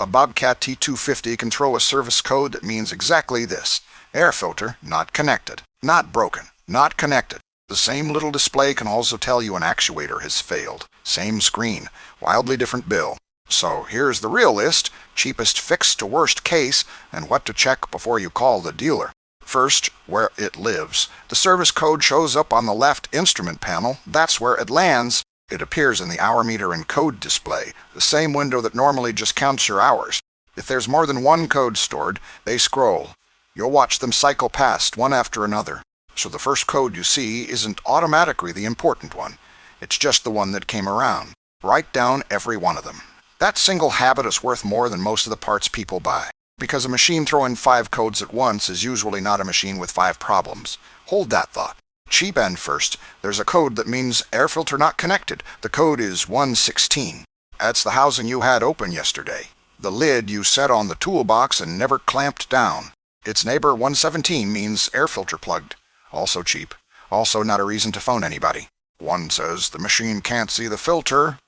A Bobcat T250 can throw a service code that means exactly this. Air filter not connected, not broken, not connected. The same little display can also tell you an actuator has failed. Same screen, wildly different bill. So here's the real list, cheapest fix to worst case, and what to check before you call the dealer. First, where it lives. The service code shows up on the left instrument panel. That's where it lands. It appears in the hour meter and code display, the same window that normally just counts your hours. If there's more than one code stored, they scroll. You'll watch them cycle past one after another. So the first code you see isn't automatically the important one. It's just the one that came around. Write down every one of them. That single habit is worth more than most of the parts people buy, because a machine throwing 5 codes at once is usually not a machine with 5 problems. Hold that thought. Cheap end first, there's a code that means air filter not connected. The code is 116. That's the housing you had open yesterday. The lid you set on the toolbox and never clamped down. Its neighbor 117 means air filter plugged. Also cheap. Also not a reason to phone anybody. One says the machine can't see the filter.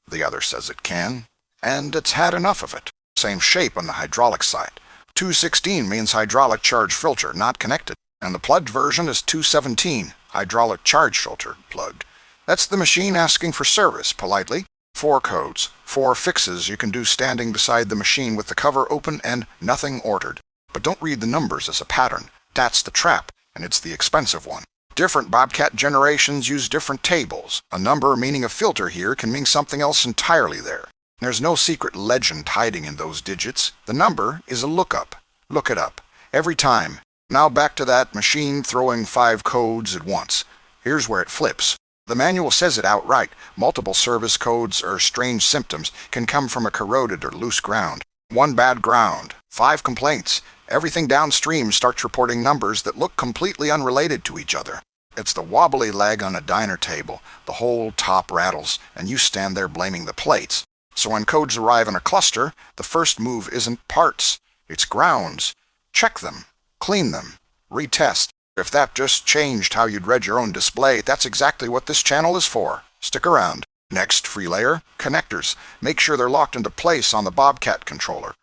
The other says it can. And it's had enough of it. Same shape on the hydraulic side. 216 means hydraulic charge filter not connected. And the plugged version is 217, hydraulic charge filter, plugged. That's the machine asking for service, politely. 4 codes, 4 fixes you can do standing beside the machine with the cover open and nothing ordered. But don't read the numbers as a pattern. That's the trap, and it's the expensive one. Different Bobcat generations use different tables. A number meaning a filter here can mean something else entirely there. There's no secret legend hiding in those digits. The number is a lookup. Look it up. Every time. Now back to that machine throwing 5 codes at once. Here's where it flips. The manual says it outright. Multiple service codes or strange symptoms can come from a corroded or loose ground. 1 bad ground, 5 complaints. Everything downstream starts reporting numbers that look completely unrelated to each other. It's the wobbly leg on a diner table. The whole top rattles, and you stand there blaming the plates. So when codes arrive in a cluster, the first move isn't parts. It's grounds. Check them. Clean them. Retest. If that just changed how you'd read your own display, that's exactly what this channel is for. Stick around. Next, free layer, connectors. Make sure they're locked into place on the Bobcat controller.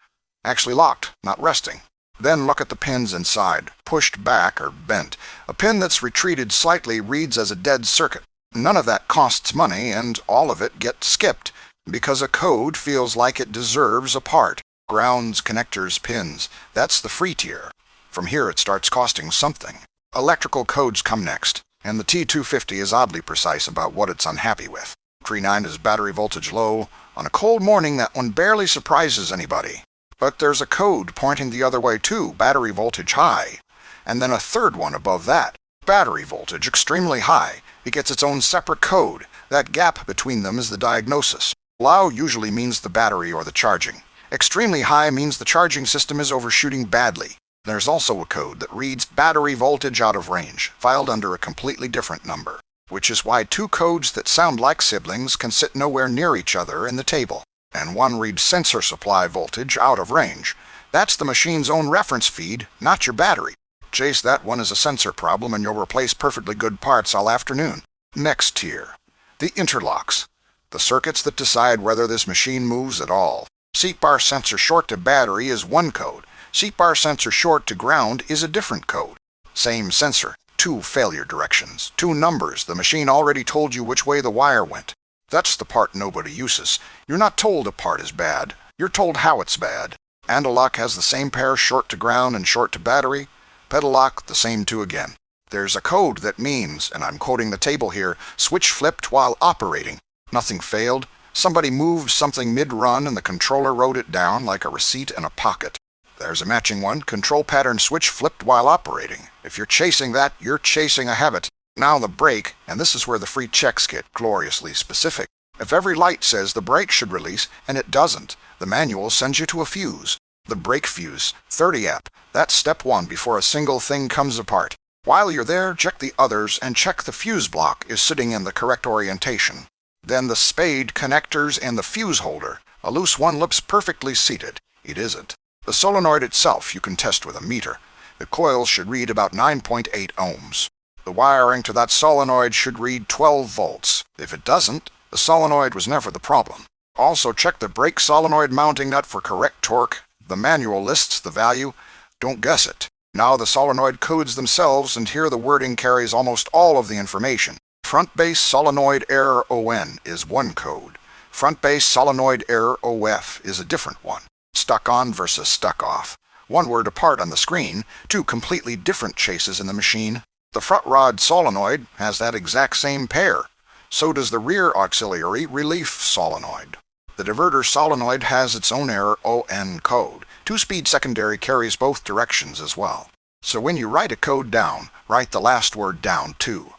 Actually locked, not resting. Then look at the pins inside, pushed back or bent. A pin that's retreated slightly reads as a dead circuit. None of that costs money, and all of it gets skipped, because a code feels like it deserves a part. Grounds, connectors, pins. That's the free tier. From here it starts costing something. Electrical codes come next, and the T250 is oddly precise about what it's unhappy with. Tree 9 is battery voltage low. On a cold morning, that one barely surprises anybody. But there's a code pointing the other way too, battery voltage high. And then a third one above that, battery voltage extremely high. It gets its own separate code. That gap between them is the diagnosis. Low usually means the battery or the charging. Extremely high means the charging system is overshooting badly. There's also a code that reads battery voltage out of range, filed under a completely different number, which is why 2 codes that sound like siblings can sit nowhere near each other in the table. And one reads sensor supply voltage out of range. That's the machine's own reference feed, not your battery. Chase that one as a sensor problem and you'll replace perfectly good parts all afternoon. Next tier. The interlocks. The circuits that decide whether this machine moves at all. Seat bar sensor short to battery is one code. Seat bar sensor short to ground is a different code. Same sensor, 2 failure directions, 2 numbers. The machine already told you which way the wire went. That's the part nobody uses. You're not told a part is bad. You're told how it's bad. Interlock has the same pair short to ground and short to battery. Pedal lock, the same 2 again. There's a code that means, and I'm quoting the table here, switch flipped while operating. Nothing failed. Somebody moved something mid-run and the controller wrote it down like a receipt in a pocket. There's a matching one, control pattern switch flipped while operating. If you're chasing that, you're chasing a habit. Now the brake, and this is where the free checks get gloriously specific. If every light says the brake should release, and it doesn't, the manual sends you to a fuse. The brake fuse, 30 amp. That's step 1 before a single thing comes apart. While you're there, check the others and check the fuse block is sitting in the correct orientation. Then the spade, connectors, and the fuse holder. A loose one looks perfectly seated. It isn't. The solenoid itself you can test with a meter. The coils should read about 9.8 ohms. The wiring to that solenoid should read 12 volts. If it doesn't, the solenoid was never the problem. Also check the brake solenoid mounting nut for correct torque. The manual lists the value. Don't guess it. Now the solenoid codes themselves, and here the wording carries almost all of the information. Front base solenoid error ON is one code. Front base solenoid error OF is a different one. Stuck on versus stuck off. One word apart on the screen, two completely different chases in the machine. The front rod solenoid has that exact same pair. So does the rear auxiliary relief solenoid. The diverter solenoid has its own error ON code. Two-speed secondary carries both directions as well. So when you write a code down, write the last word down too.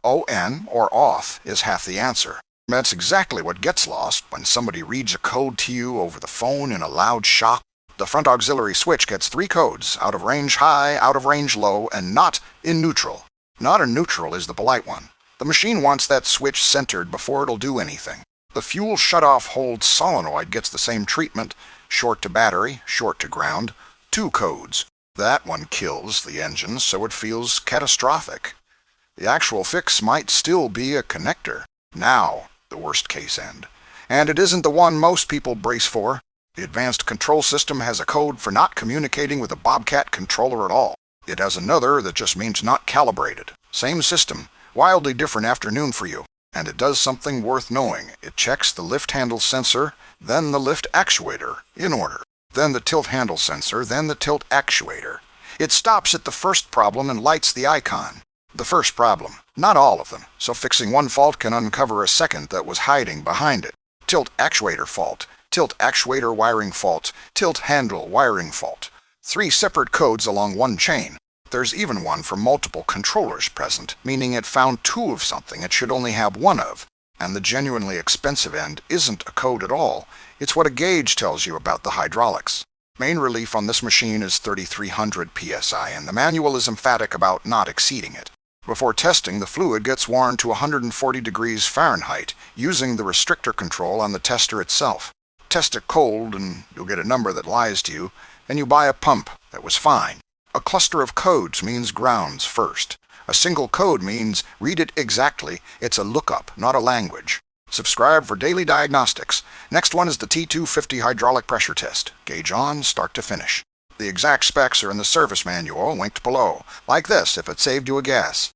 ON, or off, is half the answer. That's exactly what gets lost when somebody reads a code to you over the phone in a loud shock. The front auxiliary switch gets three codes: out of range high, out of range low, and not in neutral. Not in neutral is the polite one. The machine wants that switch centered before it'll do anything. The fuel shutoff hold solenoid gets the same treatment: short to battery, short to ground, two codes. That one kills the engine, so it feels catastrophic. The actual fix might still be a connector. Now, the worst case end. And it isn't the one most people brace for. The advanced control system has a code for not communicating with a Bobcat controller at all. It has another that just means not calibrated. Same system, wildly different afternoon for you. And it does something worth knowing. It checks the lift handle sensor, then the lift actuator, in order. Then the tilt handle sensor, then the tilt actuator. It stops at the first problem and lights the icon. The first problem, not all of them, so fixing one fault can uncover a second that was hiding behind it. Tilt actuator fault, tilt actuator wiring fault, tilt handle wiring fault. Three separate codes along one chain. There's even one for multiple controllers present, meaning it found two of something it should only have one of. And the genuinely expensive end isn't a code at all. It's what a gauge tells you about the hydraulics. Main relief on this machine is 3,300 psi, and the manual is emphatic about not exceeding it. Before testing, the fluid gets warmed to 140 degrees Fahrenheit, using the restrictor control on the tester itself. Test it cold, and you'll get a number that lies to you, and you buy a pump. That was fine. A cluster of codes means grounds first. A single code means read it exactly. It's a lookup, not a language. Subscribe for daily diagnostics. Next one is the T250 hydraulic pressure test. Gauge on, start to finish. The exact specs are in the service manual, linked below. Like this if it saved you a gas.